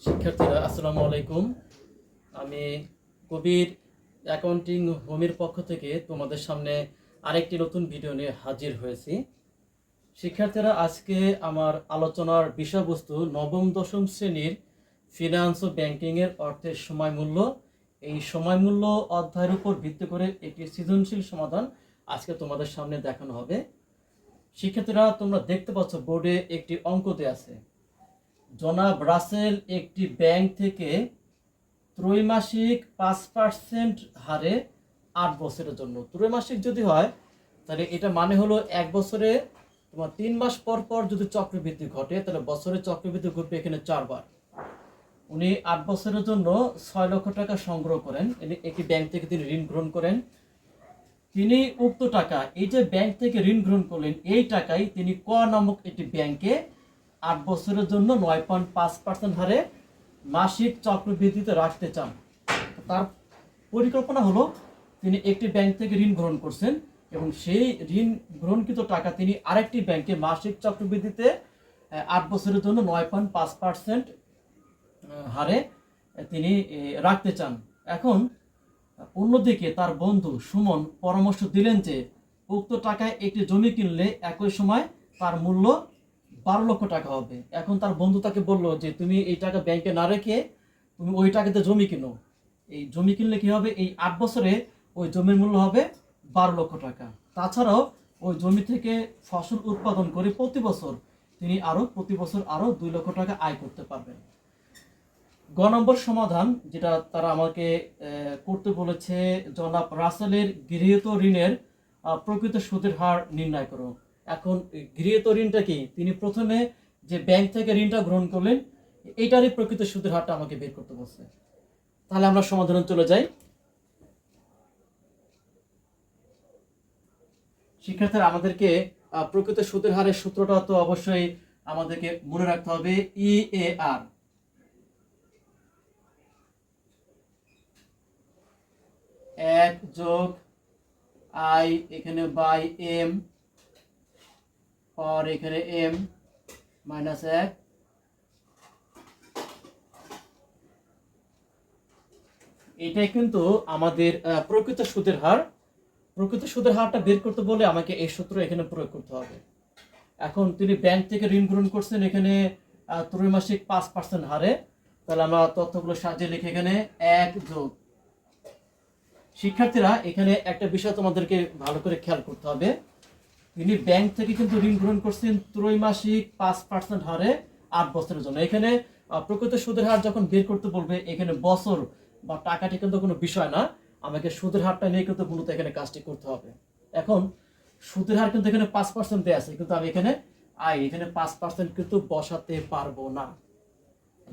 শিক্ষার্থীরা আসসালামু আলাইকুম। আমি কবির অ্যাকাউন্টিং হোমের পক্ষ থেকে তোমাদের সামনে আরেকটি নতুন ভিডিও নিয়ে হাজির হয়েছি। শিক্ষার্থীরা, আজকে আমার আলোচনার বিষয়বস্তু নবম দশম শ্রেণীর ফিনান্স ও ব্যাংকিংয়ের অর্থের সময় মূল্য। এই সময় মূল্য অধ্যায়ের উপর ভিত্তি করে একটি সৃজনশীল সমাধান আজকে তোমাদের সামনে দেখানো হবে। শিক্ষার্থীরা, তোমরা দেখতে পাচ্ছ বোর্ডে একটি অঙ্ক দেয়া আছে। জনাব রাসেল একটি ব্যাংক থেকে ত্রৈমাসিক 5% হারে 8 বছরের জন্য, ত্রৈমাসিক যদি হয় তাহলে এটা মানে হলো এক বছরে তোমার 3 মাস পর পর যদি চক্রবৃদ্ধি ঘটে তাহলে বছরে চক্রবৃদ্ধি ঘটবে এখানে 4 বার। উনি 8 বছরের জন্য 6 লক্ষ টাকা সংগ্রহ করেন, একটি ব্যাংক থেকে তিনি ঋণ গ্রহণ করেন। তিনি উক্ত টাকা, এই যে ব্যাংক থেকে ঋণ গ্রহণ করলেন, এই টাকাই তিনি ক নামক একটি ব্যাংকে 8 বছরের জন্য 9.5% হারে মাসিক চক্রবৃদ্ধিতে রাখতে চান। তার পরিকল্পনা হলো তিনি একটি ব্যাংক থেকে ঋণ গ্রহণ করছেন এবং সেই ঋণ গ্রহণকৃত টাকা তিনি আরেকটি ব্যাংকে মাসিক চক্রবৃদ্ধিতে 8 বছরের জন্য 9.5% হারে তিনি রাখতে চান। এখন অন্যদিকে তার বন্ধু সুমন পরামর্শ দিলেন যে উক্ত টাকায় একটি জমি কিনলে একই সময় তার মূল্য 12 লক্ষ টাকা হবে। এখন তার বন্ধু তাকে বলল যে তুমি এই টাকা ব্যাংকে না রেখে তুমি ওই টাকাতে জমি কিনো। এই জমি কিনলে কি হবে, এই 8 বছরে ওই জমির মূল্য হবে 12 লক্ষ টাকা। তাছাড়াও ওই জমি থেকে ফসল উৎপাদন করে প্রতি বছর তিনি প্রতি বছর আরো 2 লক্ষ টাকা আয় করতে পারবেন। গ নম্বর সমাধান যেটা তারা আমাকে করতে বলেছে, জনাব রাসেলের গৃহীত ঋণের প্রকৃত সুদের হার নির্ণয় করো। এখন গৃহীত ঋণটা কি, তিনি প্রথমে যে ব্যাংক থেকে ঋণটা গ্রহণ করলেন এইটারই প্রকৃত সুদের হারটা আমাকে বের করতে বলছে। তাহলে আমরা সমাধানে চলে যাই। শিক্ষার্থীরা, আমাদেরকে প্রকৃত সুদের হারের সূত্রটা তো অবশ্যই আমাদেরকে মনে রাখতে হবে। EAR, 1 + I এখানে বাই M আর এখানে M -1। এটাই কিন্তু আমাদের প্রকৃত সুদের হার। প্রকৃত সুদের হারটা বের করতে বলে আমাকে এই সূত্র এখানে প্রয়োগ করতে হবে। এখন তিনি ব্যাংক থেকে ঋণ গ্রহণ করছেন এখানে ত্রৈমাসিক 5% হারে। তাহলে আমরা তথ্যগুলো সাজিয়ে লিখে এখানে 1 + শিক্ষার্থীরা, এখানে একটা বিষয় তোমাদেরকে ভালো করে খেয়াল করতে হবে। তিনি ব্যাংক থেকে কিন্তু ঋণ গ্রহণ করছেন ত্রৈমাসিক 5% হারে 8 বছরের জন্য। এখানে প্রকৃত সুদের হার যখন বের করতে বলবে এখানে বছর বা টাকাটি কিন্তু কোনো বিষয় না, আমাকে সুদের হারটা নিয়ে কিন্তু মূলত এখানে কাজটি করতে হবে। এখন সুদের হার কিন্তু এখানে 5% দেওয়া আছে, কিন্তু আমি এখানে এখানে 5% কিন্তু বসাতে পারবো না।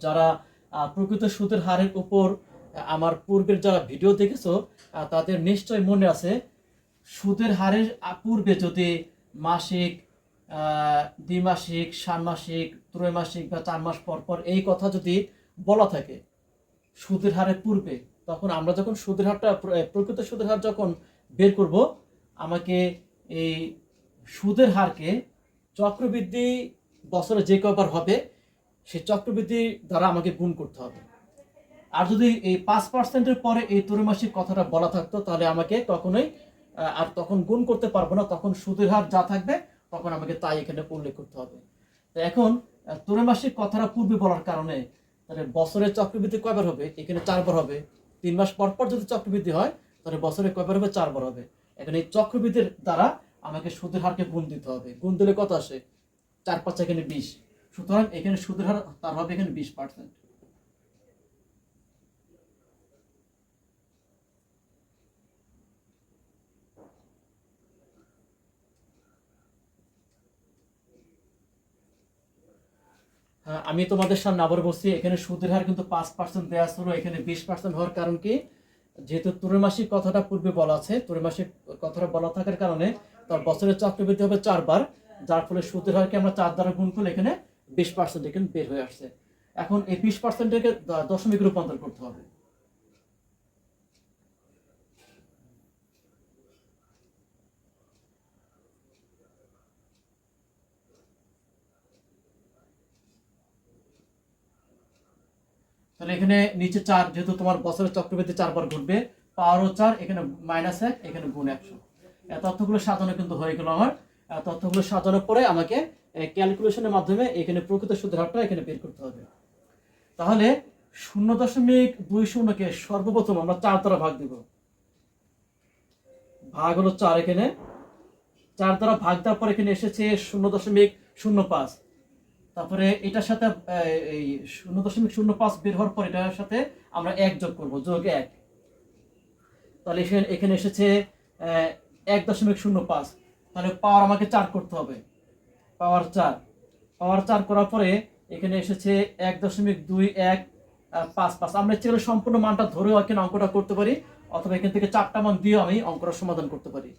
যারা প্রকৃত সুদের হারের উপর আমার পূর্বের যারা ভিডিও দেখেছো তাদের নিশ্চয় মনে আছে, সুদের হারের পূর্বে যদি মাসিক, দ্বিমাসিক, ষান্মাসিক, ত্রৈমাসিক বা 4 মাস পর পর এই কথা যদি বলা থাকে সুদের হারের পূর্বে, তখন আমরা যখন সুদের হারটা প্রকৃত সুদের হার যখন বের করব, আমাকে এই সুদের হারকে চক্রবৃদ্ধি বছরে যে কবার হবে সেই চক্রবৃদ্ধি দ্বারা আমাকে গুণ করতে হবে। আর যদি এই 5%-এর পরে এই ত্রৈমাসিক কথাটা বলা থাকতো তাহলে আমাকে কখনোই আর তখন গুণ করতে পারবো না, তখন সুদের হার যা থাকবে তখন আমাকে তাই এখানে উল্লেখ করতে হবে। তো এখন ত্রৈমাসিক কথাটা পূর্বে বলার কারণে তাহলে বছরের চক্রবৃদ্ধি কয়বার হবে, এখানে 4 বার হবে। 3 মাস পর পর যদি চক্রবৃদ্ধি হয় তাহলে বছরে কয়বার হবে, 4 বার হবে। এখন এই চক্রবৃদ্ধির দ্বারা আমাকে সুদের হারকে গুণ দিতে হবে। গুণ দিলে কত আসে, 4 5 এখানে 20, সুতরাং এখানে সুদের হার তার হবে এখানে 20%। আমি তোমাদের সামনে আবার বলছি, এখানে সুদের হার কিন্তু 5% দেওয়া ছিল, এখানে 20% হওয়ার কারণ কি, যেহেতু ত্রৈমাসিক কথাটা পূর্বে বলা আছে, ত্রৈমাসিক কথাটা বলা থাকার কারণে তার বছরের চক্রবৃদ্ধি হবে 4 বার, যার ফলে সুদের হারকে আমরা 4 দ্বারা গুণ করলে এখানে 20% এখানে বের হয়ে আসছে। এখন এই 20%-কে দশমিক রূপান্তর করতে হবে। তাহলে এখানে নিচে 4, যেহেতু তোমার বছরের চক্রবৃদ্ধি 4 বার ঘটবে, পাওয়ারও 4, এখানে -1, এখানে গুণ 100। এই তথ্যগুলো সাজানো কিন্তু হয়ে গেল আমার। তথ্যগুলো সাজানোর পরে আমাকে ক্যালকুলেশনের মাধ্যমে এখানে প্রকৃত সুদের হারটা এখানে বের করতে হবে। তাহলে 0.20 কে সর্বপ্রথম আমরা 4 দ্বারা ভাগ দিব। ভাগ হলো 4, এখানে 4 দ্বারা ভাগ দেওয়ার পর এখানে এসেছে 0.05। তারপরে এটার সাথে এই 0.05 বের হওয়ার পর এটার সাথে আমরা 1 যোগ করব, যোগ 1। তাহলে এখানে এসেছে 1.05। তাহলে পাওয়ার আমাকে 4 করতে হবে, পাওয়ার 4 করার পরে এখানে এসেছে 1.2155। আমরা ইচ্ছে করে সম্পূর্ণ মানটা ধরেও এখানে অঙ্কটা করতে পারি, অথবা এখান থেকে 4টা মান দিয়ে আমি অঙ্কটা সমাধান করতে পারি।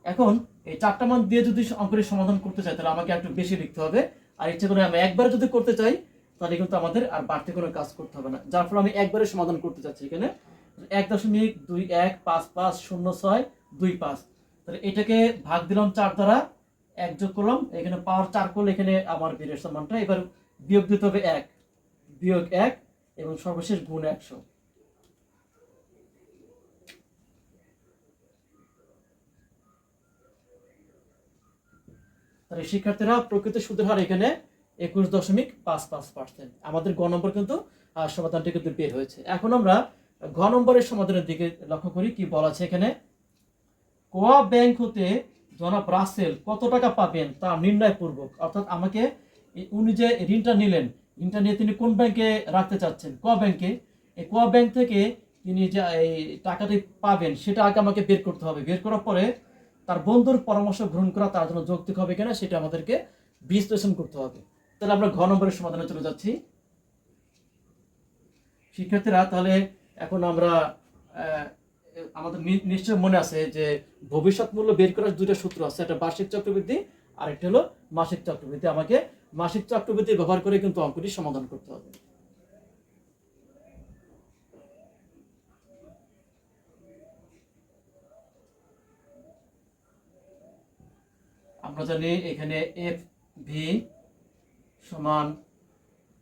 এখন এই 4টা মান দিয়ে যদি অঙ্কটি সমাধান করতে চাই তাহলে আমাকে একটু বেশি লিখতে হবে। আর ইচ্ছে করে আমি একবার যদি করতে চাই তাহলে কিন্তু আমাদের আর বাড়তি কোনো কাজ করতে হবে না, যার ফলে আমি একবারে সমাধান করতে চাচ্ছি। এখানে 1.21550625। তাহলে এটাকে ভাগ দিলাম 4 দ্বারা, 1 যোগ করলাম, এখানে পাওয়ার 4 করলে এখানে আমার বেরের মানটা এবার বিয়োগ দিতে হবে 1, বিয়োগ 1 এবং সর্বশেষ গুণ 100। তাহলে শিক্ষার্থীরা প্রকৃত সুদের হার এখানে 21.55%। আমাদের গ নম্বর কিন্তু সমাধানটি কিন্তু বের হয়েছে। এখন আমরা ঘ নম্বরের সমাধানের দিকে লক্ষ্য করি, কি বলা আছে এখানে। কোয়া ব্যাংক হতে জনাব রাসেল কত টাকা পাবেন তা নির্ণয় পূর্বক, অর্থাৎ আমাকে উনি যে ঋণটা নিলেন, ঋণটা নিয়ে তিনি কোন ব্যাংকে রাখতে চাচ্ছেন, কোয়া ব্যাংকে। এই কোয়া ব্যাংক থেকে তিনি যে এই টাকাটি পাবেন সেটা আগে আমাকে বের করতে হবে। বের করার পরে তার বন্ধুর পরামর্শ গ্রহণ করা তার জন্য যৌক্তিক হবে কিনা সেটা আমাদেরকে বিশ্লেষণ করতে হবে। তাহলে আমরা ঘ নম্বরের সমাধানে চলে যাচ্ছি শিক্ষার্থীরা। তাহলে এখন আমরা আমাদের নিশ্চয় মনে আছে যে ভবিষ্যৎ মূল্য বের করার দুইটা সূত্র আছে, একটা বার্ষিক চক্রবৃদ্ধি আর একটা হলো মাসিক চক্রবৃদ্ধি। আমাকে মাসিক চক্রবৃদ্ধি ব্যবহার করে কিন্তু অঙ্কটি সমাধান করতে হবে। আমরা জানি এখানে এফ ভি সমান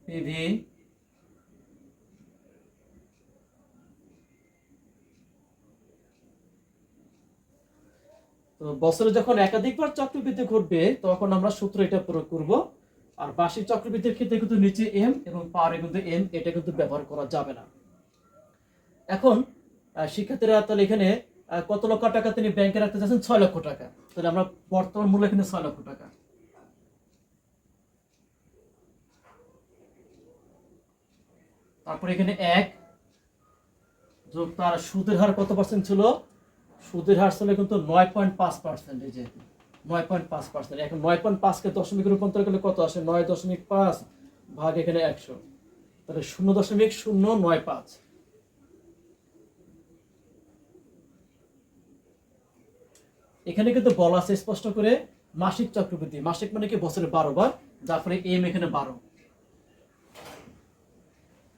পিভি তো বছরে যখন একাধিকবার চক্রবৃদ্ধি ঘটবে তখন আমরা সূত্র এটা প্রয়োগ করব। আর বার্ষিক চক্রবৃদ্ধির ক্ষেত্রে কিন্তু নিচে এম এবং পাওয়ারে কিন্তু এম, এটা কিন্তু ব্যবহার করা যাবে না। এখন শিক্ষার্থীরা তাহলে এখানে কত লক্ষ টাকা তিনি ব্যাংকে রাখতে চাচ্ছেন, 6 লক্ষ টাকা। তাহলে আমরা বর্তমান মূল্য এখানে 6 লক্ষ টাকা। তারপরে এখানে 1 যোগ তার সুদের হার কত পার্সেন্ট ছিল, সুদের হার ছিল কিন্তু 9.5%। এই যে 9.5%। এখন 9.5 কে দশমিকে রূপান্তর করলে কত আসে, 9.5 ভাগ এখানে 100, তাহলে 0.095। এখানে কিন্তু বলা আছে স্পষ্ট করে মাসিক চক্রবৃদ্ধি, মাসিক মানে কি বছরে 12 বার, যার ফলে এম এখানে 12।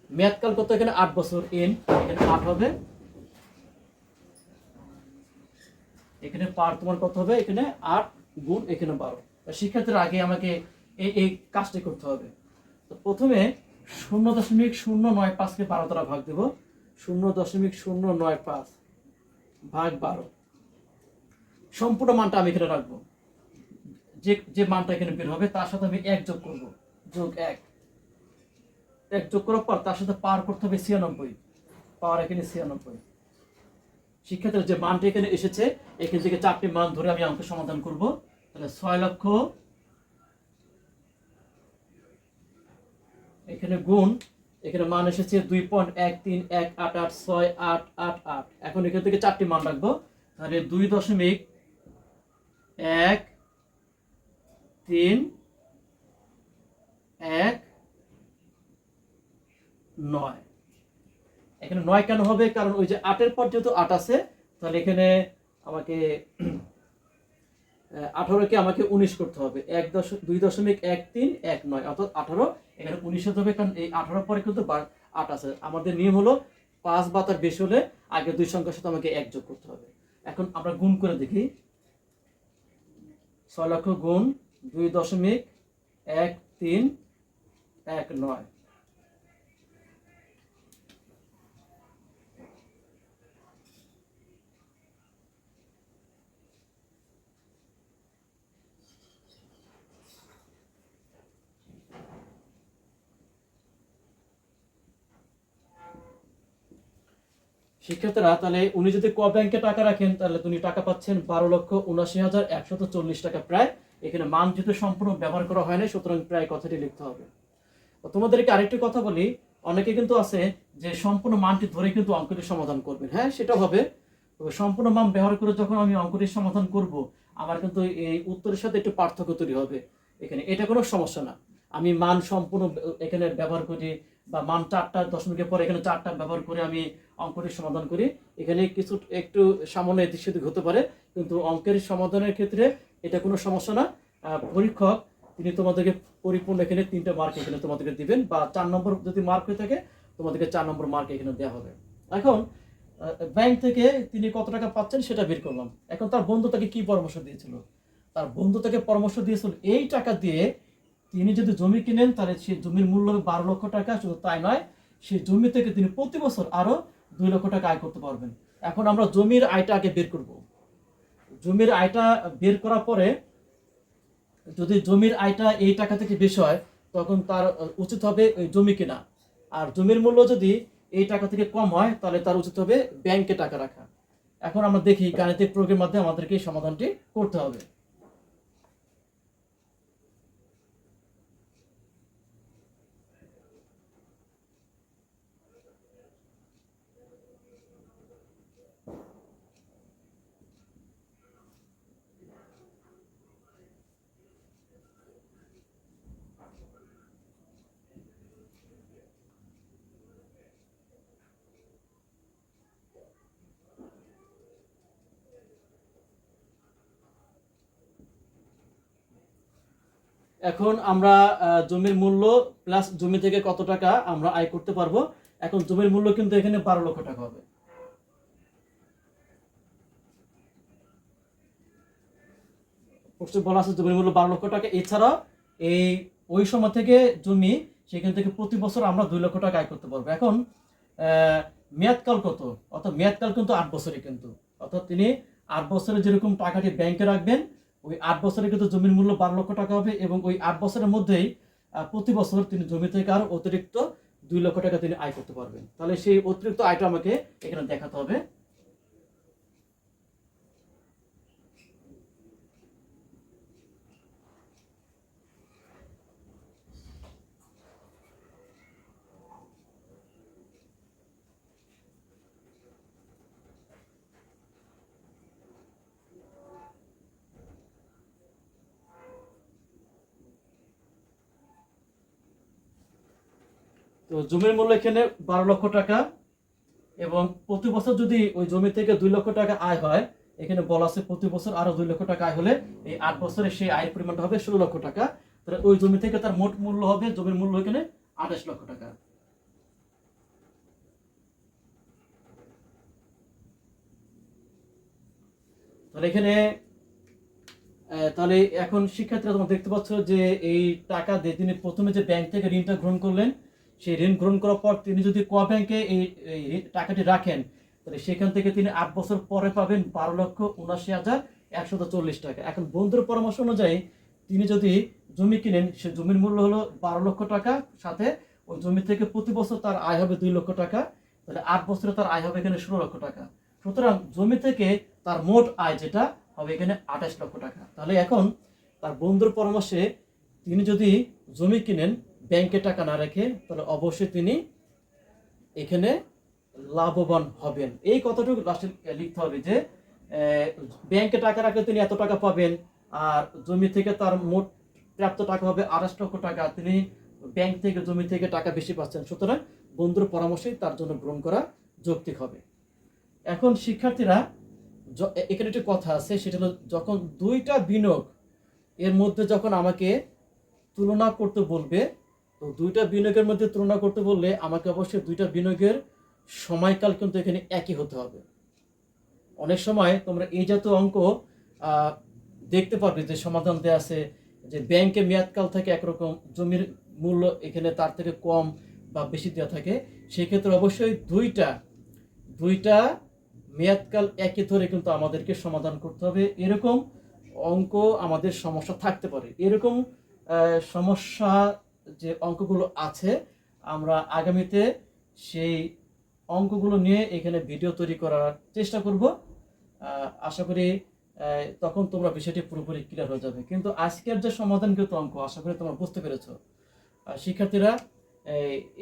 মেয়াদকাল কত, এখানে 8 বছর, এম এখানে 8 হবে। এখানে পার তোমার কত হবে, এখানে 8 গুণ এখানে 12। শিক্ষার্থীর আগে আমাকে এই কাজটি করতে হবে। তো প্রথমে 0.095 কে 12 দ্বারা ভাগ দেব, 0.095 ভাগ 12। সম্পূর্ণ মানটা আমি এখানে রাখবো, যে যে মানটা এখানে বের হবে তার সাথে আমি 1 যোগ করব, যোগ 1 যোগ করার পর তার সাথে পার করতে হবে 96, পাওয়ার এখানে 96। শিক্ষার্থীর যে মানটা এখানে এসেছে এখান থেকে 4টি মান ধরে আমি অঙ্ক সমাধান করব। তাহলে 6 লক্ষ, এখানে গুণ, এখানে মান এসেছে 2.131886888। এখন এখান থেকে 4টি মান রাখবো, তাহলে 2.13119। এখানে 9 কেন হবে, কারণ ওই যে 8 পর যেহেতু 8 আছে, তাহলে এখানে আমাকে 18 কে আমাকে 19 করতে হবে, 2.1319, অর্থাৎ 18 এখানে 19 হতে হবে, কারণ এই 18 পরে কিন্তু 8 আছে। আমাদের নিয়ম হলো 5 বা তার বেশি হলে আগে দুই সংখ্যার সাথে আমাকে 1 যোগ করতে হবে। এখন আমরা গুণ করে দেখি, 6 লক্ষ গুণ 2.1319। শিক্ষার্থীরা তাহলে উনি যদি ক ব্যাংকে টাকা রাখেন তাহলে উনি টাকা পাচ্ছেন 12,79,140 টাকা প্রায়। এখানে মান যেহেতু সম্পূর্ণ ব্যবহার করা হয় না, সুতরাং প্রায় কথাটি লিখতে হবে। তোমাদেরকে আরেকটি কথা বলি, অনেকে কিন্তু আছে যে সম্পূর্ণ মানটি ধরে কিন্তু অঙ্কটি সমাধান করবেন। হ্যাঁ, সেটা হবে, তবে সম্পূর্ণ মান ব্যবহার করে যখন আমি অঙ্কটি সমাধান করব, আমার কিন্তু এই উত্তরের সাথে একটু পার্থক্য তৈরি হবে। এখানে এটা কোনো সমস্যা না, আমি মান সম্পূর্ণ এখানে ব্যবহার করি, বা মান 4টা দশমিকের পরে এখানে 4টা ব্যবহার করে আমি অঙ্কটি সমাধান করি। এখানে কিছু একটু সামান্য এদিক সেদিক হতে পারে, কিন্তু অঙ্কের সমাধানের ক্ষেত্রে এটা কোনো সমস্যা না। পরীক্ষক তিনি তোমাদেরকে পরিপূর্ণ এখানে 3টা মার্ক এখানে তোমাদেরকে দিবেন, বা 4 নম্বর যদি মার্ক হয়ে থাকে তোমাদেরকে 4 নম্বর মার্ক এখানে দেওয়া হবে। এখন ব্যাংক থেকে তিনি কত টাকা পাচ্ছেন সেটা বের করলাম। এখন তার বন্ধু তাকে কি পরামর্শ দিয়েছিল? তার বন্ধু তাকে পরামর্শ দিয়েছিল এই টাকা দিয়ে তিনি যদি জমি কিনেন তাহলে সেই জমির মূল্য হবে 12 লক্ষ টাকা। শুধু তাই নয়, সেই জমি থেকে তিনি প্রতি বছর আরো 2 লক্ষ টাকা আয় করতে পারবেন। এখন আমরা জমির আয়টা আগে বের করব। জমির আয়টা বের করার পরে যদি জমির আয়টা এই টাকা থেকে বেশি হয় তখন তার উচিত হবে ওই জমি কেনা। আর জমির মূল্য যদি এই টাকা থেকে কম হয় তাহলে তার উচিত হবে ব্যাংকে টাকা রাখা। এখন আমরা দেখি গাণিতিক প্রয়োগের মাধ্যমে আমাদেরকে এই সমাধানটি করতে হবে। এখন আমরা জমির মূল্য প্লাস জমি থেকে কত টাকা আমরা আয় করতে পারবো। এখন জমির মূল্য কিন্তু এখানে 12 লক্ষ টাকা হবে। বলা আছে জমির মূল্য 12 লক্ষ টাকা। এছাড়া এই ওই সময় থেকে জমি, সেখান থেকে প্রতি বছর আমরা 2 লক্ষ টাকা আয় করতে পারবো। এখন মেয়াদকাল কত? অর্থাৎ মেয়াদকাল কিন্তু 8 বছরে, কিন্তু অর্থাৎ তিনি 8 বছরে যেরকম টাকাটি ব্যাংকে রাখবেন, ওই 8 বছরে কিন্তু জমির মূল্য 12 লক্ষ টাকা হবে, এবং ওই 8 বছরের মধ্যেই প্রতি বছর তিনি জমি থেকে আরো অতিরিক্ত 2 লক্ষ টাকা তিনি আয় করতে পারবেন। তাহলে সেই অতিরিক্ত আয়টা আমাকে এখানে দেখাতে হবে। তো জমির মূল্য এখানে 12 লক্ষ টাকা, এবং প্রতি বছর যদি ওই জমি থেকে 2 লক্ষ টাকা আয় হয়, এখানে বলা আছে প্রতি বছর আরো 2 লক্ষ টাকা আয় হলে এই 8 বছরে সেই আয়ের পরিমাণটা হবে 16 লক্ষ টাকা। তাহলে ওই জমি থেকে তার মোট মূল্য হবে, জমির মূল্য এখানে 28 লক্ষ টাকা। তাহলে এখানে তাহলে এখন শিক্ষার্থীরা তোমরা দেখতে পাচ্ছ যে এই টাকা দিয়ে তিনি প্রথমে যে ব্যাংক থেকে ঋণটা গ্রহণ করলেন, সেই ঋণ গ্রহণ করার পর তিনি যদি ক ব্যাংকে এই টাকাটি রাখেন তাহলে সেখান থেকে তিনি 8 বছর পরে পাবেন 12,79,140 টাকা। এখন বন্ধুর পরামর্শ অনুযায়ী তিনি যদি জমি কিনেন, সে জমির মূল্য হলো 12 লক্ষ টাকা, সাথে ওই জমি থেকে প্রতি বছর তার আয় হবে 2 লক্ষ টাকা, তাহলে 8 বছরে তার আয় হবে এখানে 16 লক্ষ টাকা। সুতরাং জমি থেকে তার মোট আয় যেটা হবে এখানে 28 লক্ষ টাকা। তাহলে এখন তার বন্ধুর পরামর্শে তিনি যদি জমি কিনেন ব্যাংকে টাকা না রেখে, তাহলে অবশ্যই তিনি এখানে লাভবান হবেন। এই কথাটুকু লাস্টে লিখতে হবে যে ব্যাংকে টাকা রাখলে তিনি এত টাকা পাবেন, আর জমি থেকে তার মোট প্রাপ্ত টাকা হবে 28 লক্ষ টাকা। তিনি ব্যাংক থেকে জমি থেকে টাকা বেশি পাচ্ছেন, সুতরাং বন্ধুর পরামর্শই তার জন্য গ্রহণ করা যৌক্তিক হবে। এখন শিক্ষার্থীরা এখানে একটি কথা আছে, সেটা হলো যখন দুইটা বিনিয়োগ এর মধ্যে যখন আমাকে তুলনা করতে বলবে, তো দুইটা বিনিয়োগের মধ্যে তুলনা করতে বললে আমাকে অবশ্যই দুইটা বিনিয়োগের সময়কাল কিন্তু এখানে একই হতে হবে। অনেক সময় তোমরা এই জাতীয় অঙ্ক দেখতে পারবে যে সমাধান দেওয়া আছে যে ব্যাংকে মেয়াদকাল থাকে একরকম, জমির মূল্য এখানে তার থেকে কম বা বেশি দেওয়া থাকে। সেক্ষেত্রে অবশ্যই দুইটা মেয়াদকাল একই ধরে কিন্তু আমাদেরকে সমাধান করতে হবে। এরকম অঙ্ক আমাদের সমস্যা থাকতে পারে। এরকম সমস্যা যে অঙ্কগুলো আছে আমরা আগামীতে সেই অঙ্কগুলো নিয়ে এখানে ভিডিও তৈরি করার চেষ্টা করব। আশা করি তখন তোমরা বিষয়টি পুরোপুরি ক্লিয়ার হয়ে যাবে। কিন্তু আজকের যে সমাধানকৃত অঙ্ক আশা করি তোমরা বুঝতে পেরেছো। শিক্ষার্থীরা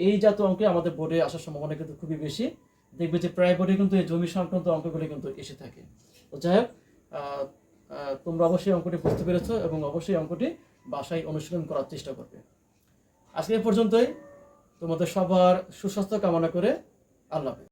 এই জাতীয় অঙ্কে আমাদের বোর্ডে আসার সম্ভাবনা কিন্তু খুবই বেশি। দেখবে যে প্রায় বোর্ডে কিন্তু এই জমি সংক্রান্ত অঙ্কগুলি কিন্তু এসে থাকে। তো যাই হোক, তোমরা অবশ্যই অঙ্কটি বুঝতে পেরেছো এবং অবশ্যই অঙ্কটি বাসায় অনুশীলন করার চেষ্টা করবে। আজকে এই পর্যন্তই। তোমাদের সবার সুস্বাস্থ্য কামনা করে আল্লাহ হাফেজ।